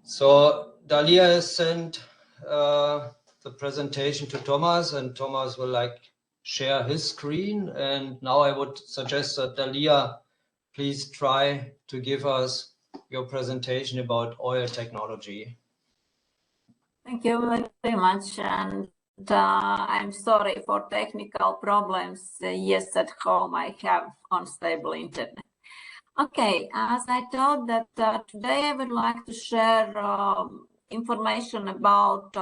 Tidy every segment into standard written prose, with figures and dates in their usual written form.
So Dalia has sent the presentation to Thomas, and Thomas will share his screen. And now I would suggest that Dalia, please try to give us your presentation about oil technology. Thank you very much, and I'm sorry for technical problems. Yes, at home I have unstable internet. Okay, as I thought that today I would like to share information about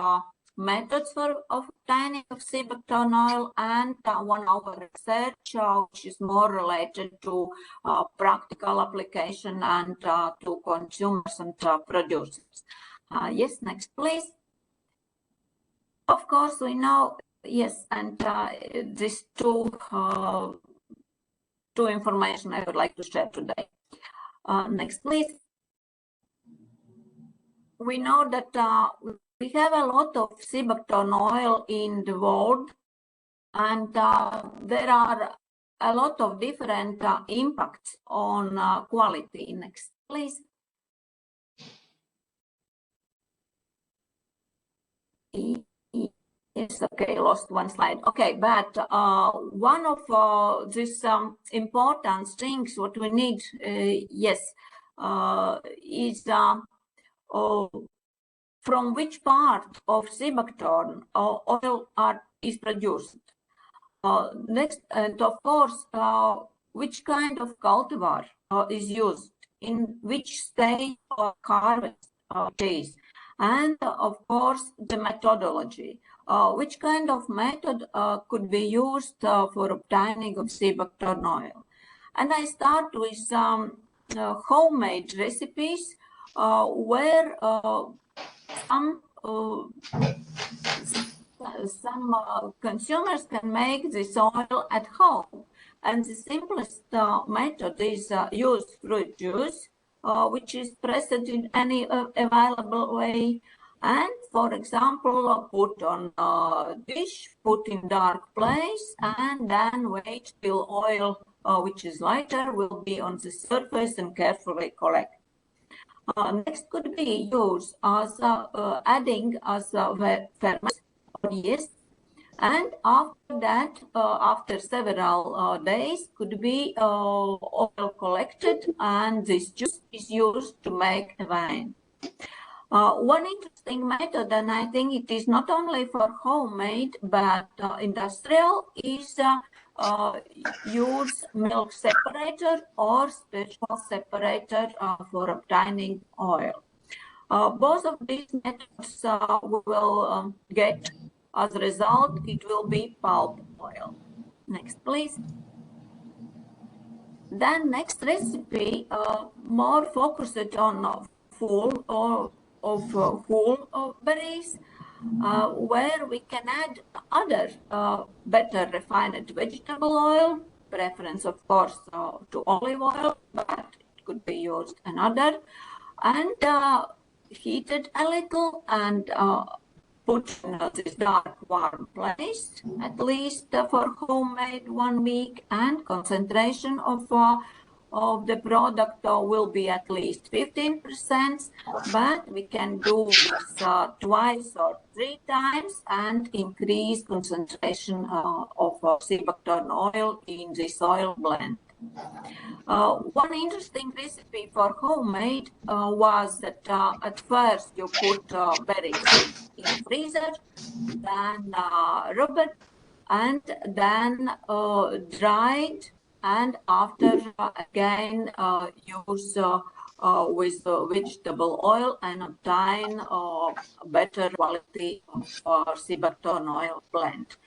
methods for obtaining of seabuckthorn oil and one of our research which is more related to practical application and to consumers and producers. Yes, next please. Of course, we know, yes, and these two information I would like to share today. Next, please. We know that we have a lot of seabuckthorn oil in the world, and there are a lot of different impacts on quality. Next, please. Yes, okay, lost one slide. Okay, but one of these important things what we need, yes, is from which part of seabuckthorn oil is produced. Next, and of course, which kind of cultivar is used, in which stage of harvest it is, and of course the methodology. Which kind of method could be used for obtaining of seabuckthorn oil? And I start with homemade recipes where some consumers can make this oil at home. And the simplest method is use fruit juice, which is pressed in any available way. And for example, put on a dish, put in dark place, and then wait till oil, which is lighter, will be on the surface and carefully collect. Next could be used as adding as ferment or yeast, and after that, after several days, could be oil collected, and this juice is used to make a wine. One interesting method, and I think it is not only for homemade but industrial, is use milk separator or special separator for obtaining oil. Both of these methods we will get as a result, it will be pulp oil. Next, please. Then next recipe, more focused on full or whole berries, where we can add other better refined vegetable oil, preference of course to olive oil, but it could be used another, and heated a little and put in this dark warm place at least for homemade 1 week, and concentration of the product will be at least 15%, but we can do this twice or 3 times and increase concentration of seabuckthorn oil in this oil blend. One interesting recipe for homemade was that at first you put berries in freezer, then rubbed, and then dried, and after again use with vegetable oil and obtain better quality of seabuckthorn oil blend.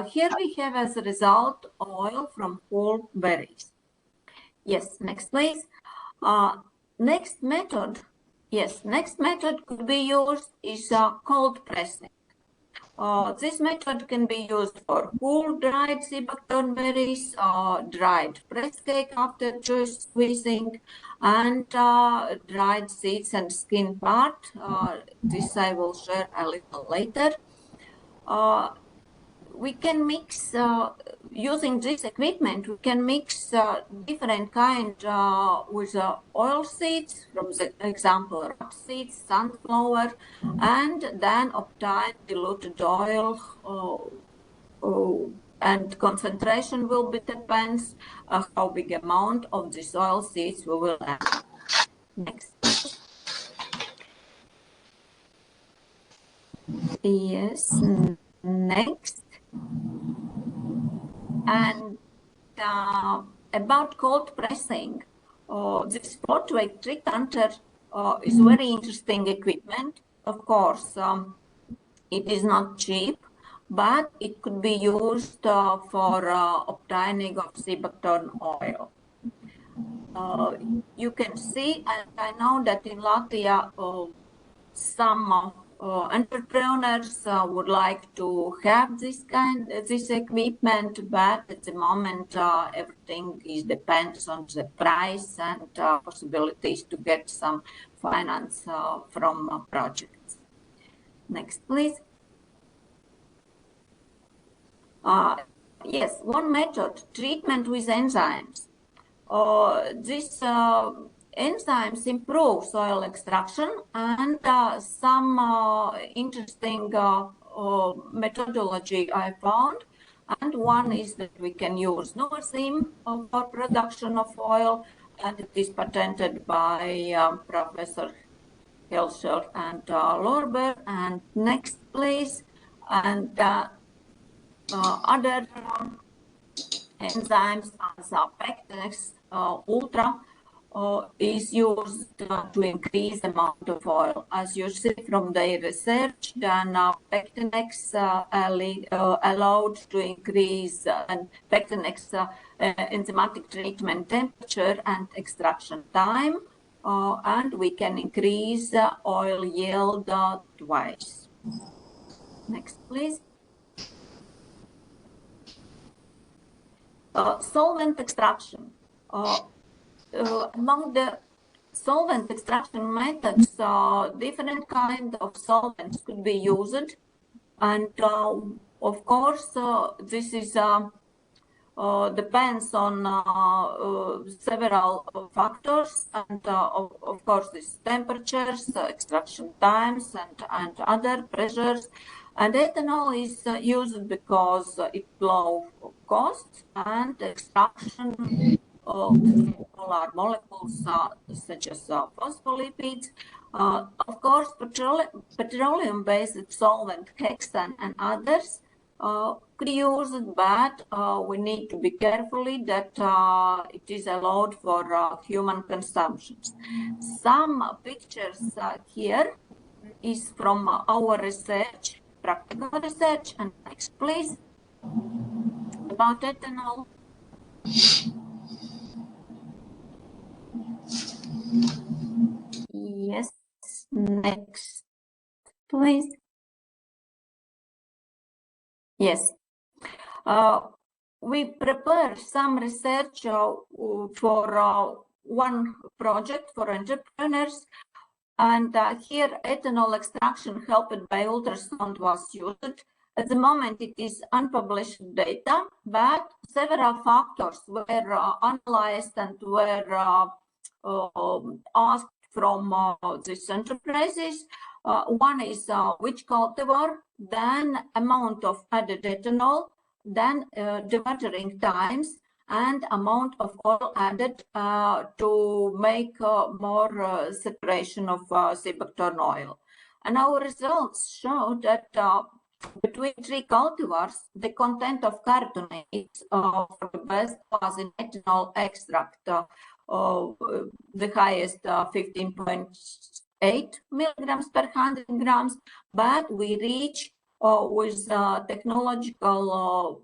Here we have as a result oil from whole berries. Yes, next please. Next method could be used is cold pressing. This method can be used for whole dried seabuckthorn berries, dried press cake after juice squeezing, and dried seeds and skin part. This I will share a little later. we can mix, using this equipment, we can mix different kind with oil seeds, from the example, rapeseed, sunflower, and then obtain diluted oil, and concentration will be depends how big amount of this oil seeds we will add. Next, please. Yes, next. And about cold pressing, this portrait trick hunter is very interesting equipment. Of course, it is not cheap, but it could be used for obtaining of sea buckthorn oil. You can see, and I know that in Latvia, some entrepreneurs would like to have this equipment, but at the moment everything depends on the price and possibilities to get some finance from projects. Next, please. Yes, one method, treatment with enzymes. This enzymes improve soil extraction, and some interesting methodology I found. And one is that we can use Novozyme for production of oil, and it is patented by Professor Hilscher and Lorber. And next, please. And other enzymes as Pectinex Ultra is used to increase the amount of oil. As you see from their research, then Pectinex allowed to increase and Pectinex enzymatic treatment temperature and extraction time, and we can increase oil yield twice. Next, please. Solvent extraction. Among the solvent extraction methods, different kind of solvents could be used, and of course this is depends on several factors, and of course these temperatures, extraction times, and other pressures. And ethanol is used because it low cost and extraction of polar molecules such as phospholipids. Of course, petroleum-based solvent, hexane and others could use it, but we need to be carefully that it is allowed for human consumption. Some pictures here is from our research, practical research. And next, please, about ethanol. Yes, next, please. Yes. We prepare some research for one project for entrepreneurs, and here ethanol extraction helped by ultrasound was used. At the moment, it is unpublished data, but several factors were analyzed and were asked from these enterprises. One is which cultivar, then amount of added ethanol, then dewatering times, and amount of oil added to make more separation of sea buckthorn oil. And our results show that between 3 cultivars, the content of carbonates for the best was in ethanol extract, the highest 15.8 milligrams per 100 grams, but we reach with technological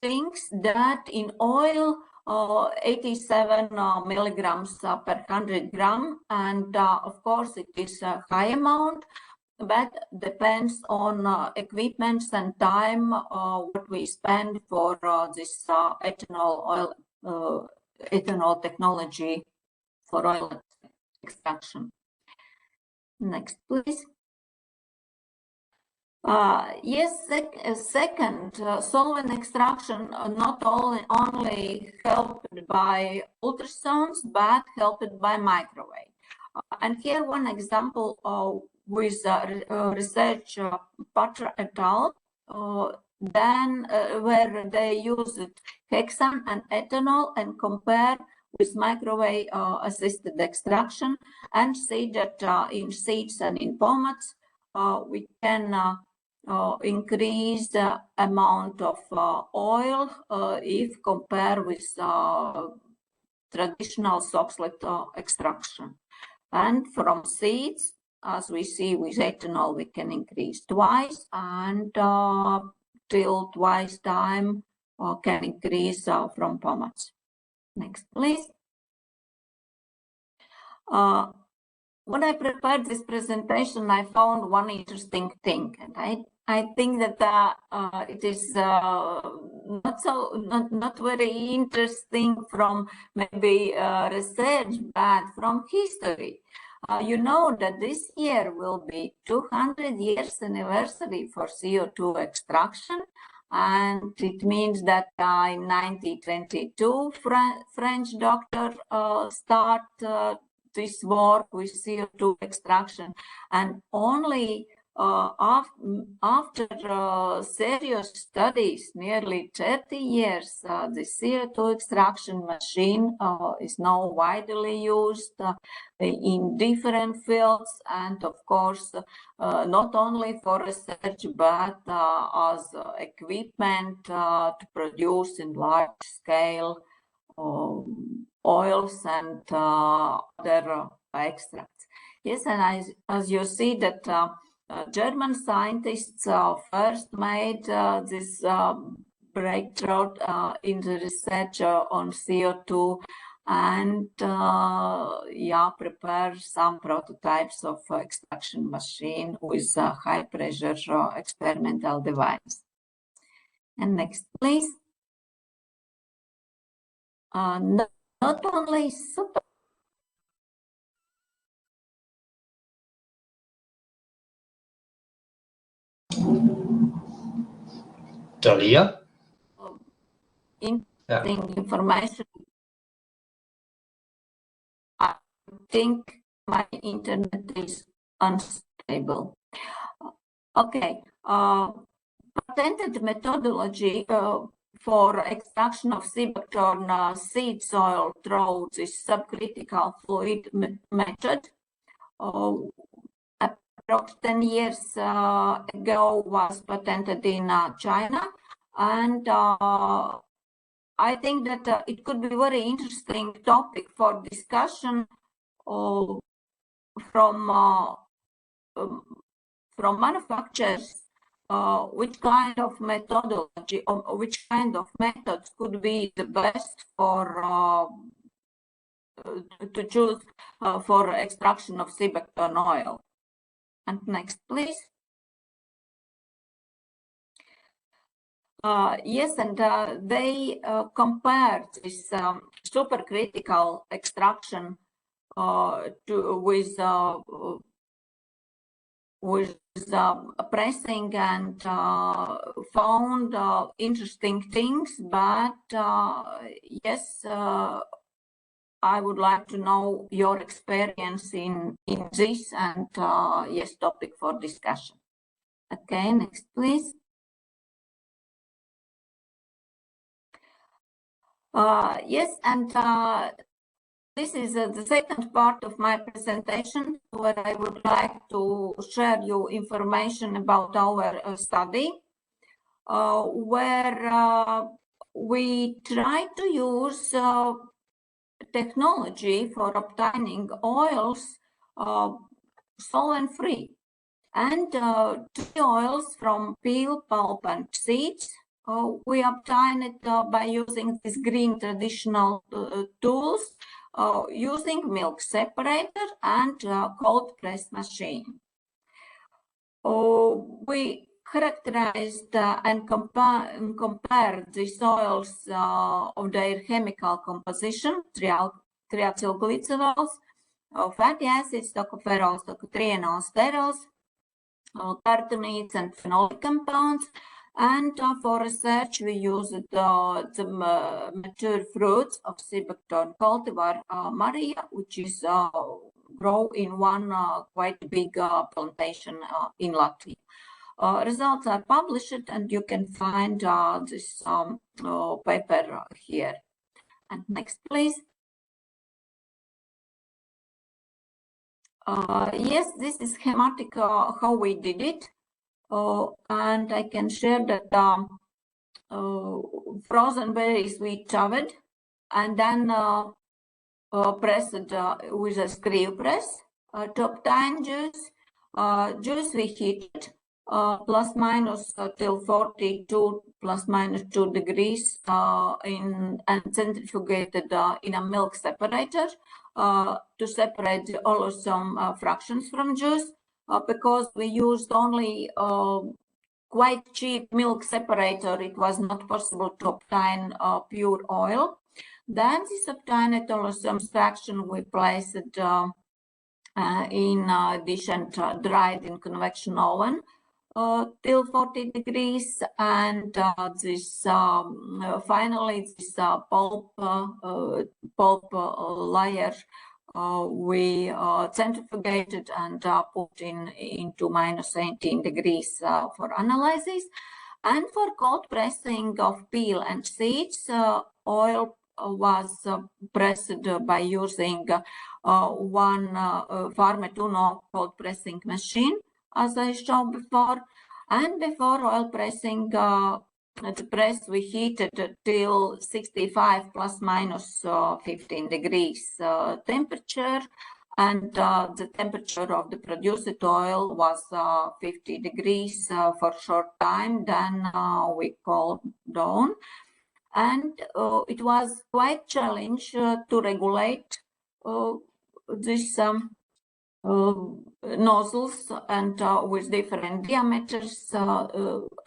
things that in oil 87 milligrams per 100 gram, and of course it is a high amount, but depends on equipments and time what we spend for this ethanol technology for oil extraction. Next, please. Yes, second, solvent extraction not only helped by ultrasounds, but helped by microwave. And here one example with research Patra et al. Where they used hexane and ethanol and compare with microwave assisted extraction, and say that in seeds and in pomades we can increase the amount of oil if compared with traditional soxhlet extraction. And from seeds, as we see with ethanol, we can increase twice, and till twice time can increase from pomades. Next, please. When I prepared this presentation, I found one interesting thing, and I think that it is not very interesting from maybe research, but from history. You know that this year will be 200 years anniversary for CO2 extraction, and it means that in 1922 French doctor start this work with CO2 extraction, and only after serious studies, nearly 30 years, the CO2 extraction machine is now widely used in different fields, and of course not only for research but as equipment to produce in large scale oils and other extracts. Yes, and as you see that German scientists first made this breakthrough in the research on CO2, and prepare some prototypes of extraction machine with high pressure experimental device. And next, please. Not only super. Dalia? Interesting information. I think my internet is unstable. Okay. Patented methodology for extraction of seabuckthorn seed soil through this subcritical fluid method. Approximately 10 years ago was patented in China, and I think that it could be a very interesting topic for discussion from manufacturers. Which kind of methodology or which kind of methods could be the best for to choose for extraction of seabuckthorn oil. And next, please. Yes, and they compared this supercritical extraction with pressing, and found interesting things. But yes, I would like to know your experience in this, and yes, topic for discussion. Okay, next, please. Yes, and this is the second part of my presentation, where I would like to share you information about our study, where we try to use technology for obtaining oils solvent-free, and tree oils from peel, pulp, and seeds. We obtain it by using these green traditional tools, using milk separator and cold press machine. We characterized and compared the soils of their chemical composition, triacylglycerols, fatty acids, tocopherols, tocotrienols, sterols, carotenoids and phenolic compounds. And for research, we used the mature fruits of Cibacton cultivar Maria, which is grow in one quite big plantation in Latvia. Results are published, and you can find this paper here. And next, please. Yes, this is schematic how we did it. And I can share that frozen berries we chopped and then pressed with a screw press to obtain juice. Juice we heated plus minus till 42 plus minus 2 degrees and centrifugated in a milk separator to separate the olosome fractions from juice. Because we used only quite cheap milk separator, it was not possible to obtain pure oil. Then this obtained olosome fraction we placed in a dish and dried in convection oven till 40 degrees, and this finally this pulp layer we centrifugated and put into minus 18 degrees for analysis. And for cold pressing of peel and seeds, oil was pressed by using one Farmetuno cold pressing machine, as I showed before. And before oil pressing, the press we heated till 65 plus minus 15 degrees temperature, and the temperature of the produced oil was 50 degrees for short time. Then we cooled down, and it was quite challenge to regulate this nozzles and with different diameters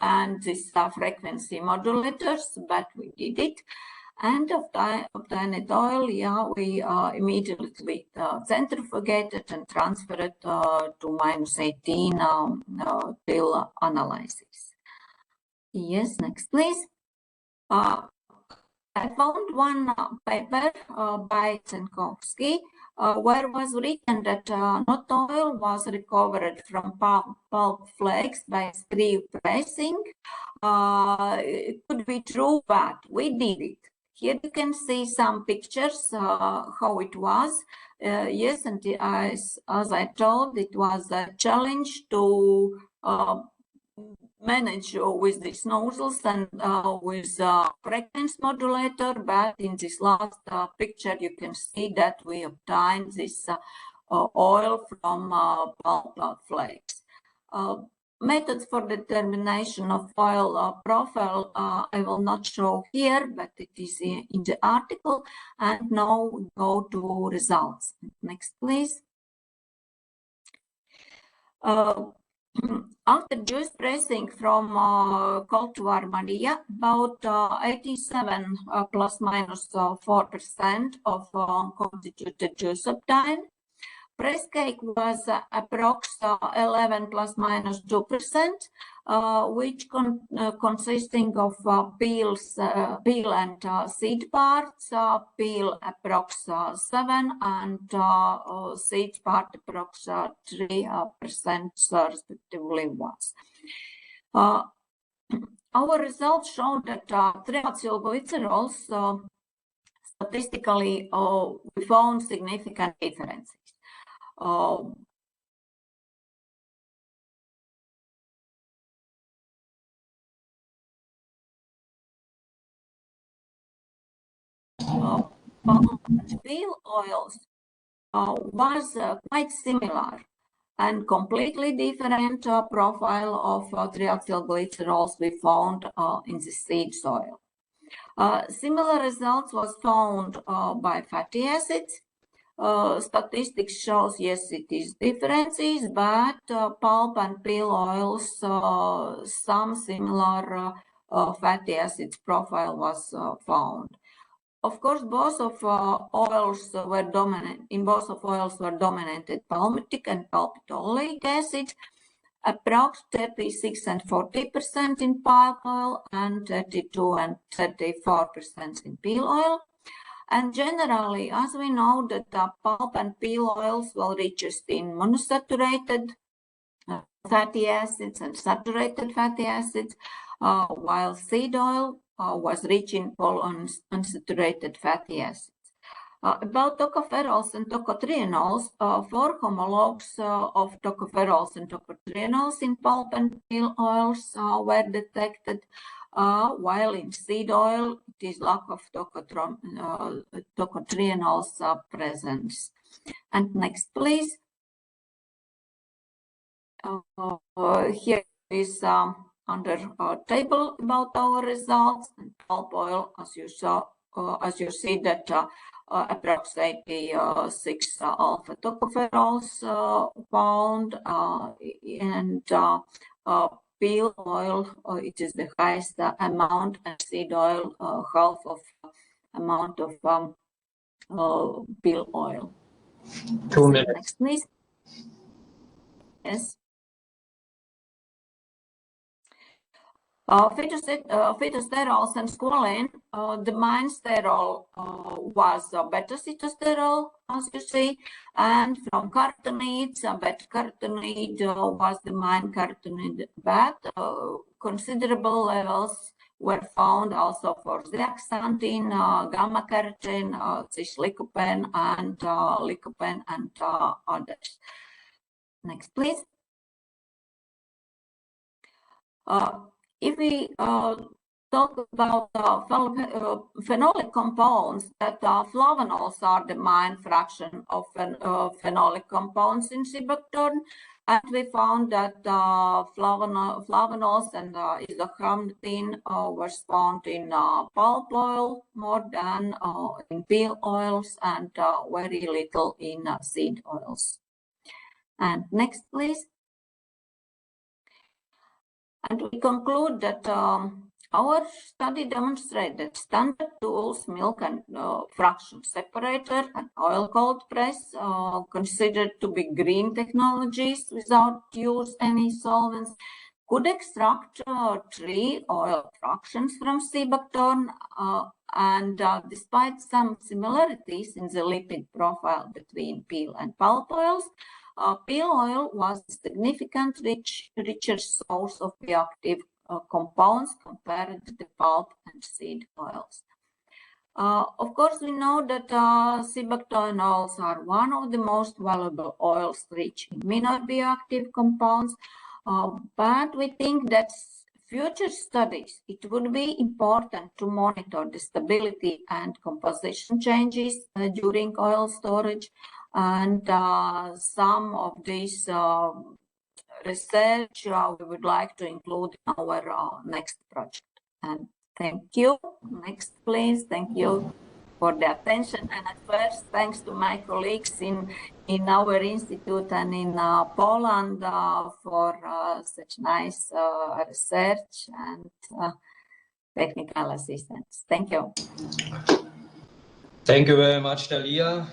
and this frequency modulators, but we did it. And obtained oil, yeah, we immediately centrifugated and transferred to minus 18 till analysis. Yes, next please. I found one paper by Tsenkovsky where was written that not oil was recovered from pulp flakes by screw pressing. It could be true, but we did it. Here you can see some pictures how it was. Yes, and as I told, it was a challenge to manage with these nozzles and with frequency modulator, but in this last picture you can see that we obtained this oil from pulp flakes. Methods for determination of oil profile I will not show here, but it is in the article. And now we go to results. Next, please. After juice pressing from cultivar Maria, about 87 plus minus 4% of constituted juice obtained. Press cake was approx 11 plus minus 2%, which consisting of peel and seed parts, peel approx 7 and seed part approx 3% respectively was. Our results show that triacylglycerols statistically we found significant differences. Pulp and peel oils was quite similar and completely different profile of triacylglycerols we found in the seed soil. Similar results was found by fatty acids. Statistics shows, yes, it is differences, but pulp and peel oils, some similar fatty acids profile was found. Of course, both of oils were dominant. In both of oils were dominated palmitic and palmitoleic acid, approx 36 and 40% in palm oil and 32 and 34% in peel oil. And generally, as we know that pulp and peel oils were richest in monosaturated fatty acids and saturated fatty acids, while seed oil was rich in polyunsaturated fatty acids. About tocopherols and tocotrienols, 4 homologues of tocopherols and tocotrienols in pulp and peel oils were detected, while in seed oil it is lack of tocotrienols presence. And next, please. Here is under table about our results. And pulp oil, as you see that approximately 6 alpha tocopherols found, and peel oil, it is the highest amount, and seed oil, half of amount of peel oil. 2 minutes. Next, please. Yes. Phytosterols and squalene, the main sterol was beta-cytosterol, as you see, and from carotenoids, beta-carotenide was the main carotenoid, but considerable levels were found also for zeaxanthin, gamma-carotene, cis-lycopene, and lycopene, and others. Next, please. If we talk about phenolic compounds, that flavonols are the main fraction of phenolic compounds in seabuckthorn, and we found that flavonols and isoxanthin was found in pulp oil more than in peel oils, and very little in seed oils. And next, please. And we conclude that our study demonstrated that standard tools, milk and fraction separator, and oil cold press, considered to be green technologies without use any solvents, could extract 3 oil fractions from seabuckthorn, and despite some similarities in the lipid profile between peel and pulp oils, peel oil was a significant richer source of bioactive compounds compared to the pulp and seed oils. Of course, we know that seabuckthorn oils are one of the most valuable oils rich in minor bioactive compounds, but we think that future studies, it would be important to monitor the stability and composition changes during oil storage. And some of this research we would like to include in our next project. And thank you. Next, please. Thank you for the attention. And at first, thanks to my colleagues in our institute and in Poland for such nice research and technical assistance. Thank you. Thank you very much, Dalia.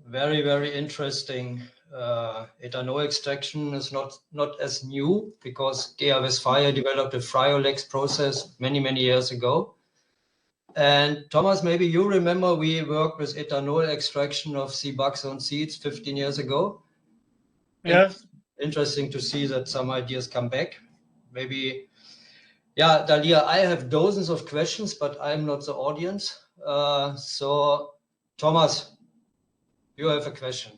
Very, very interesting. Ethanol extraction is not as new because GEA Westphalia developed a Fryolex process many years ago. And Thomas, maybe you remember we worked with ethanol extraction of seabuckthorn seeds 15 years ago. Yes. Interesting to see that some ideas come back. Maybe, yeah, Dalia, I have dozens of questions, but I'm not the audience. So, Thomas, you have a question.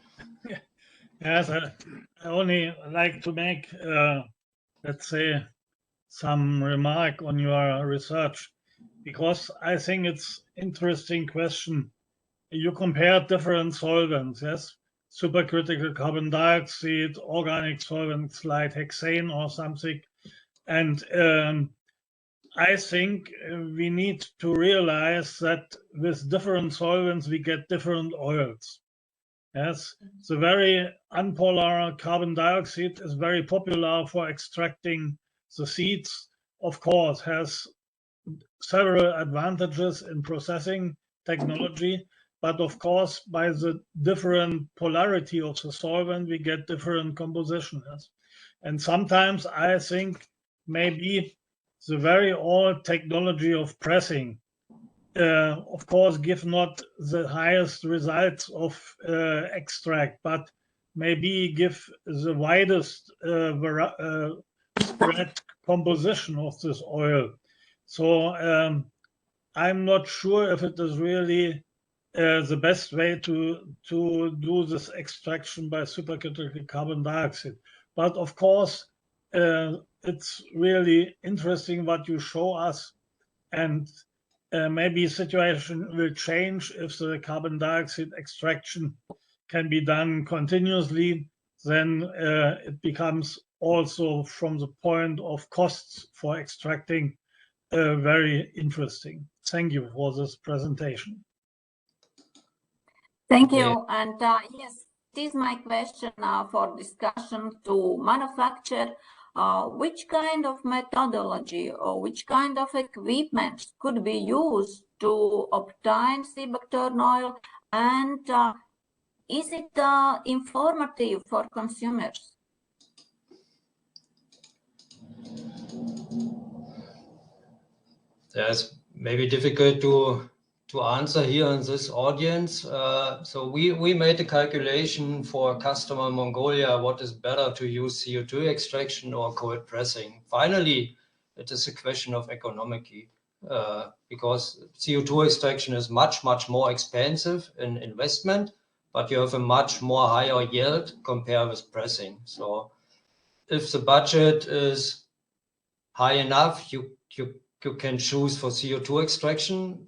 Yes, I only like to make, let's say, some remark on your research, because I think it's interesting question. You compare different solvents, yes? Supercritical carbon dioxide, organic solvents like hexane or something. And I think we need to realize that with different solvents, we get different oils. Yes, the very unpolar carbon dioxide is very popular for extracting the seeds. Of course, has several advantages in processing technology, but of course, by the different polarity of the solvent, we get different compositions. And sometimes I think maybe the very old technology of pressing, of course, give not the highest results of extract, but maybe give the widest spread composition of this oil. So I'm not sure if it is really the best way to do this extraction by supercritical carbon dioxide. But of course, it's really interesting what you show us, and maybe situation will change if the carbon dioxide extraction can be done continuously. Then it becomes also from the point of costs for extracting very interesting. Thank you for this presentation. Thank you. And yes, it is my question for discussion to manufacture. Which kind of methodology or which kind of equipment could be used to obtain seabuckthorn oil, and is it informative for consumers? That's maybe difficult to answer here in this audience. So we made a calculation for a customer in Mongolia, what is better to use CO2 extraction or cold pressing. Finally, it is a question of economicy, because CO2 extraction is much more expensive in investment, but you have a much more higher yield compared with pressing. So if the budget is high enough, you can choose for CO2 extraction.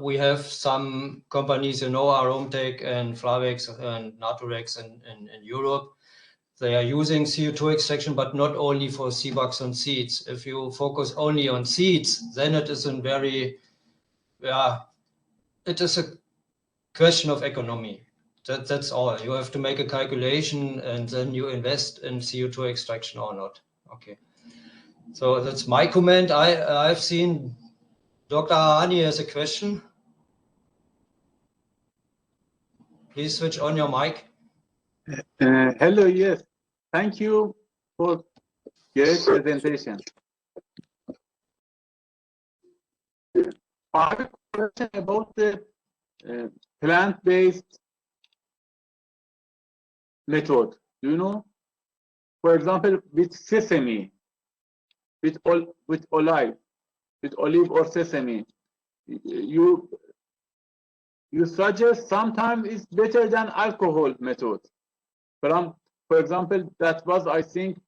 We have some companies, Aromtec and Flavex and Naturex in Europe. They are using CO2 extraction, but not only for seabucks on seeds. If you focus only on seeds, then it is it is a question of economy. That's all. You have to make a calculation and then you invest in CO2 extraction or not. Okay. So that's my comment. I've seen Dr. Hani has a question. Please switch on your mic. Hello, yes. Thank you for great presentation. I have a question about the plant-based method. Do you know? For example, with sesame, with olive or sesame, you suggest sometimes it's better than alcohol method. For example, that was, I think,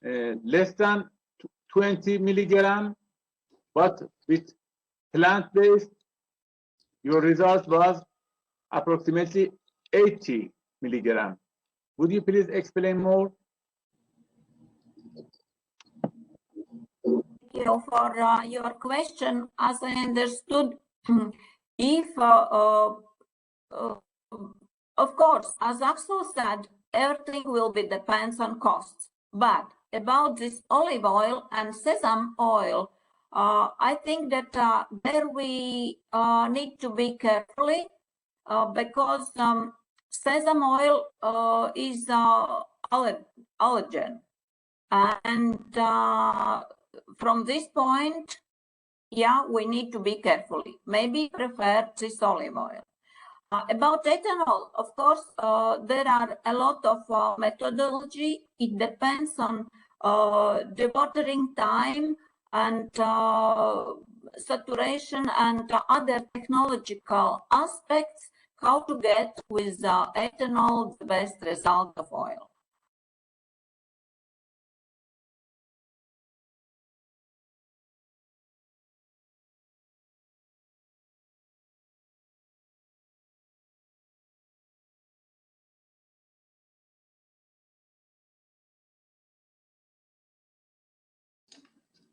less than 20 milligram, but with plant-based, your result was approximately 80 milligram. Would you please explain more? Thank you for your question. As I understood, if, of course, as Axel said, everything will be depends on costs. But about this olive oil and sesame oil, I think that there we need to be carefully because sesame oil is allergen. And from this point, yeah, we need to be carefully. Maybe prefer this olive oil. About ethanol, of course, there are a lot of methodology. It depends on the watering time and saturation and other technological aspects, how to get with ethanol the best result of oil.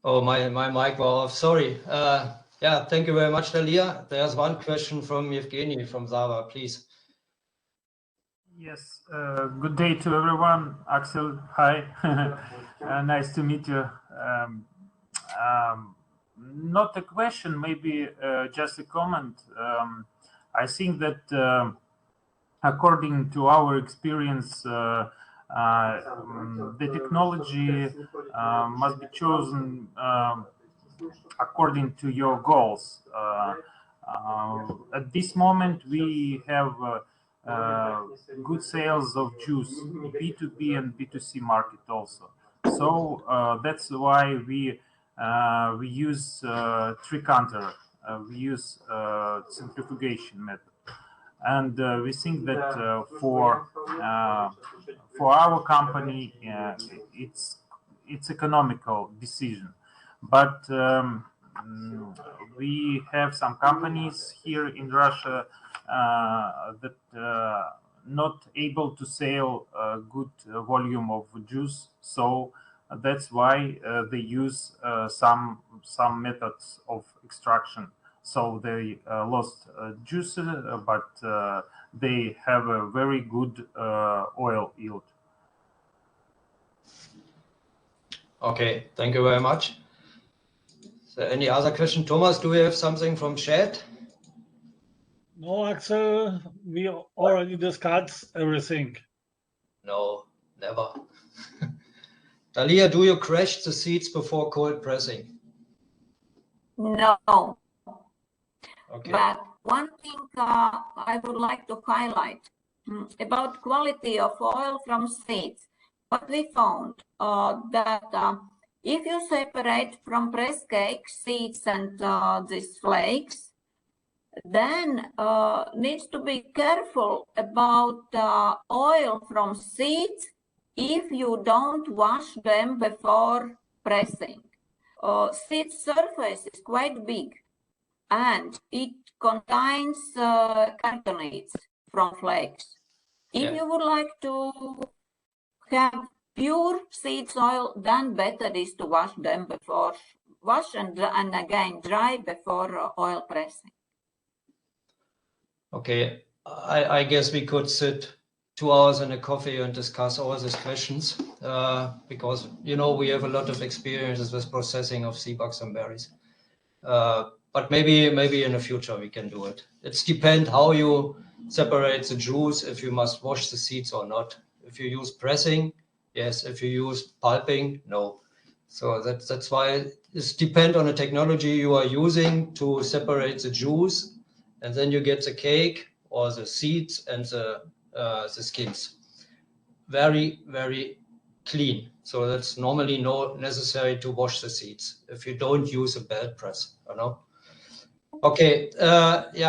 Oh, my mic was off. Sorry. Yeah, thank you very much, Dalia. There's one question from Evgeny from Zava, please. Yes, good day to everyone. Axel, hi. Nice to meet you. Not a question, maybe just a comment. I think that according to our experience, the technology must be chosen according to your goals. At this moment, we have good sales of juice, B2B and B2C market also. So that's why we use tricanter, we use centrifugation method. And we think that for our company, it's economical decision. But we have some companies here in Russia that not able to sell a good volume of juice, so that's why they use some methods of extraction. So they lost juice, but they have a very good oil yield. Okay, thank you very much. So any other question? Thomas, do we have something from chat? No, Axel, we already discussed everything. No, never. Dalia, do you crash the seeds before cold pressing? No. Okay. But one thing I would like to highlight about quality of oil from seeds. What we found that if you separate from press cake seeds and these flakes, then needs to be careful about oil from seeds if you don't wash them before pressing. Seed surface is quite big, and it contains carbonates from flakes. If you would like to have pure seeds oil, then better is to wash them before, and again dry before oil pressing. Okay, I guess we could sit 2 hours in a coffee and discuss all these questions because, you know, we have a lot of experiences with processing of sea bugs and berries. But maybe in the future we can do it. It depends how you separate the juice, if you must wash the seeds or not. If you use pressing, yes. If you use pulping, no. So that's why it depends on the technology you are using to separate the juice, and then you get the cake or the seeds and the skins. Very, very clean. So that's normally not necessary to wash the seeds if you don't use a belt press, you know. Okay, yeah.